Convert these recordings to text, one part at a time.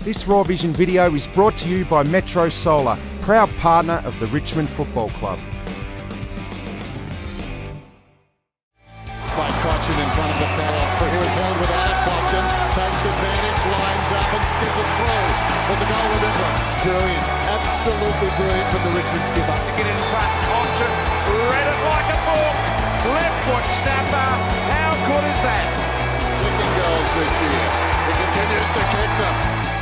This Raw Vision video is brought to you by Metro Solar, proud partner of the Richmond Football Club. By Cotchin in front of the ball. Here is held without it. Cotchin takes advantage, lines up and skids it through. There's a goal of difference. Brilliant. Absolutely brilliant from the Richmond skipper. Get in front. Cotchin read it like a book. Left foot snapper. How good is that? He's kicking goals this year. He continues to kick them.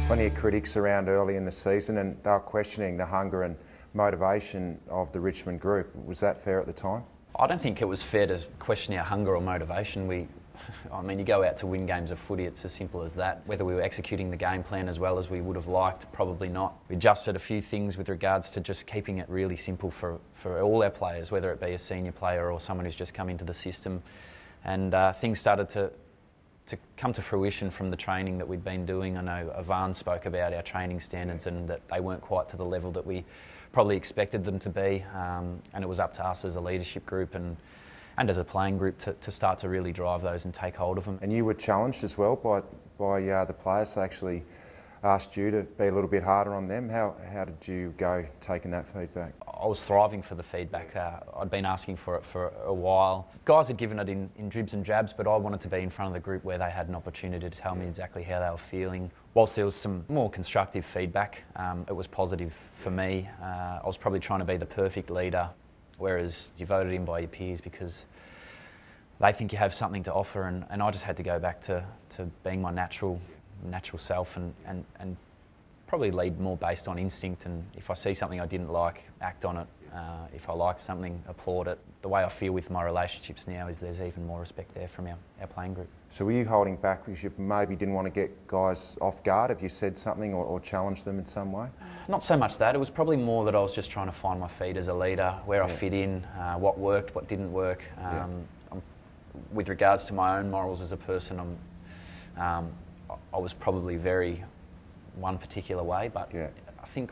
Plenty of critics around early in the season, and they were questioning the hunger and motivation of the Richmond group. Was that fair at the time? I don't think it was fair to question our hunger or motivation. You go out to win games of footy, it's as simple as that. Whether we were executing the game plan as well as we would have liked, probably not. We adjusted a few things with regards to just keeping it really simple for all our players, whether it be a senior player or someone who's just come into the system. And things started to come to fruition from the training that we'd been doing. I know Ivan spoke about our training standards and that they weren't quite to the level that we probably expected them to be, and it was up to us as a leadership group and as a playing group to start to really drive those and take hold of them. And you were challenged as well by the players. They actually asked you to be a little bit harder on them. How did you go taking that feedback? I was thriving for the feedback. I'd been asking for it for a while. Guys had given it in dribs and drabs, but I wanted to be in front of the group where they had an opportunity to tell me exactly how they were feeling. Whilst there was some more constructive feedback, it was positive for me. I was probably trying to be the perfect leader, whereas you voted in by your peers because they think you have something to offer, and I just had to go back to being my natural self and probably lead more based on instinct. And if I see something I didn't like, act on it. If I like something, applaud it. The way I feel with my relationships now is there's even more respect there from our playing group. So were you holding back because you maybe didn't want to get guys off guard? Have you said something or challenged them in some way? Not so much that. It was probably more that I was just trying to find my feet as a leader, where I fit in, what worked, what didn't work. With regards to my own morals as a person, I was probably very one particular way, but I think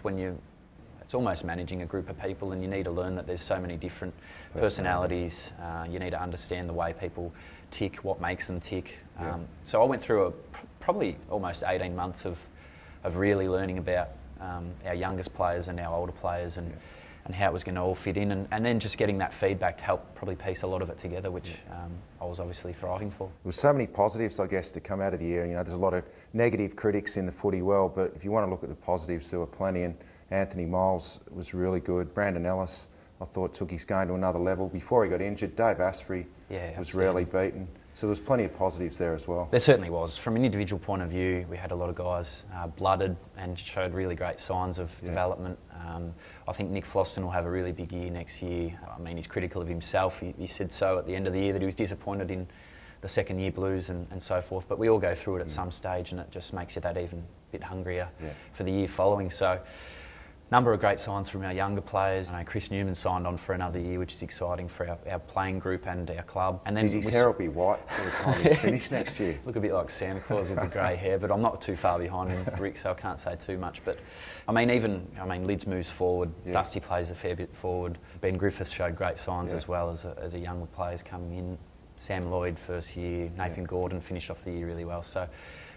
it's almost managing a group of people, and you need to learn that there's so many different personalities. You need to understand the way people tick, what makes them tick. So I went through probably almost 18 months of really learning about our youngest players and our older players and how it was going to all fit in, and then just getting that feedback to help probably piece a lot of it together, which I was obviously thriving for. There was so many positives, I guess, to come out of the year. You know, there's a lot of negative critics in the footy world, but if you want to look at the positives, there were plenty, and Anthony Miles was really good. Brandon Ellis, I thought, took his game to another level. Before he got injured, Dave Asprey was rarely beaten. So there was plenty of positives there as well. There certainly was. From an individual point of view, we had a lot of guys blooded and showed really great signs of development. I think Nick Floston will have a really big year next year. I mean, he's critical of himself. He said so at the end of the year, that he was disappointed in the second year blues and so forth. But we all go through it at some stage, and it just makes you that even bit hungrier for the year following. So, number of great signs from our younger players. I know Chris Newman signed on for another year, which is exciting for our playing group and our club. And then his hair will be white by the time he's finished next year. Look a bit like Santa Claus with the grey hair, but I'm not too far behind him, Rick, so I can't say too much. But Lids moves forward. Dusty plays a fair bit forward. Ben Griffiths showed great signs as well as a younger players coming in. Sam Lloyd first year. Nathan Gordon finished off the year really well. So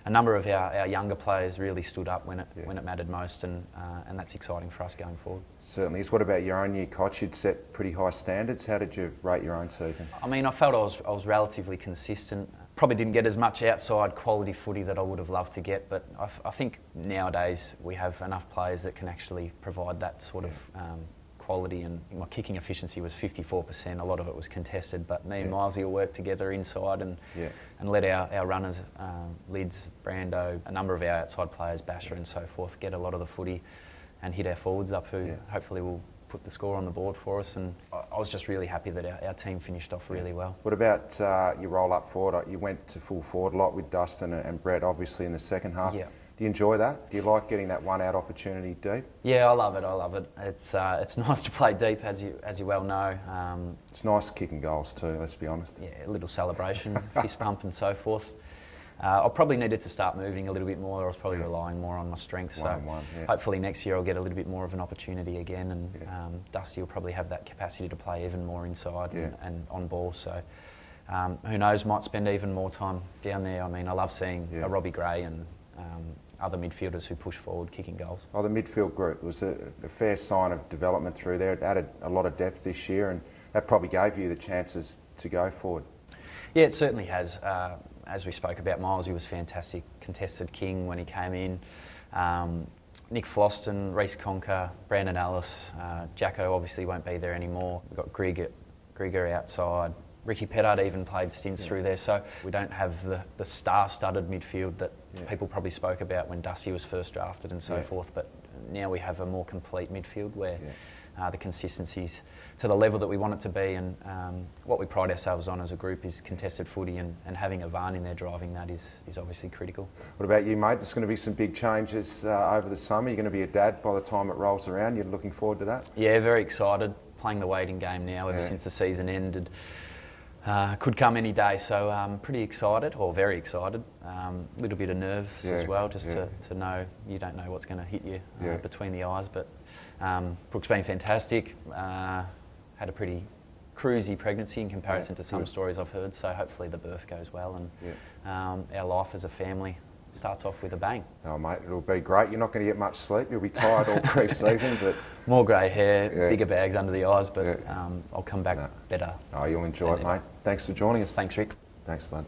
a number of our younger players really stood up when it mattered most, and that's exciting for us going forward. Certainly is. What about your own year, Cotch? You'd set pretty high standards. How did you rate your own season? I mean, I felt I was relatively consistent. Probably didn't get as much outside quality footy that I would have loved to get, but I think nowadays we have enough players that can actually provide that sort of quality, and my kicking efficiency was 54%. A lot of it was contested, but me and Milesy will work together inside and let our runners, Lids, Brando, a number of our outside players, Basher and so forth, get a lot of the footy and hit our forwards up, who hopefully will put the score on the board for us. And I was just really happy that our team finished off really well. What about your roll up forward? You went to full forward a lot with Dustin and Brett, obviously, in the second half. Do you enjoy that? Do you like getting that one out opportunity deep? Yeah, I love it. It's nice to play deep, as you well know. It's nice kicking goals too, let's be honest. Yeah, a little celebration, fist pump and so forth. I probably needed to start moving a little bit more. I was probably relying more on my strengths. So hopefully next year I'll get a little bit more of an opportunity again, and Dusty will probably have that capacity to play even more inside and on ball. So who knows, might spend even more time down there. I mean, I love seeing a Robbie Gray and other midfielders who push forward, kicking goals. Oh, the midfield group was a fair sign of development through there. It added a lot of depth this year, and that probably gave you the chances to go forward. Yeah, it certainly has. As we spoke about Miles, he was fantastic. Contested king when he came in. Nick Floston, Reece Conker, Brandon Ellis, Jacko obviously won't be there anymore. We've got Grieger outside. Ricky Pettard even played stints through there, so we don't have the star-studded midfield that people probably spoke about when Dusty was first drafted and so forth, but now we have a more complete midfield where the consistency's to the level that we want it to be, and what we pride ourselves on as a group is contested footy, and having Ivan in there driving that is obviously critical. What about you, mate? There's going to be some big changes over the summer. You're going to be a dad by the time it rolls around. You're looking forward to that? Yeah, very excited. Playing the waiting game now ever since the season ended. Could come any day, so I'm pretty excited, or very excited. A little bit of nerves as well, just to know you don't know what's going to hit you between the eyes. But Brooke's been fantastic. Had a pretty cruisy pregnancy in comparison to some stories I've heard, so hopefully the birth goes well, and our life as a family starts off with a bang. Oh, mate, it'll be great. You're not going to get much sleep. You'll be tired all pre-season, but more grey hair, bigger bags under the eyes, but I'll come back better. Oh, you'll enjoy it, mate. Thanks for joining us. Thanks, Rick. Thanks, bud.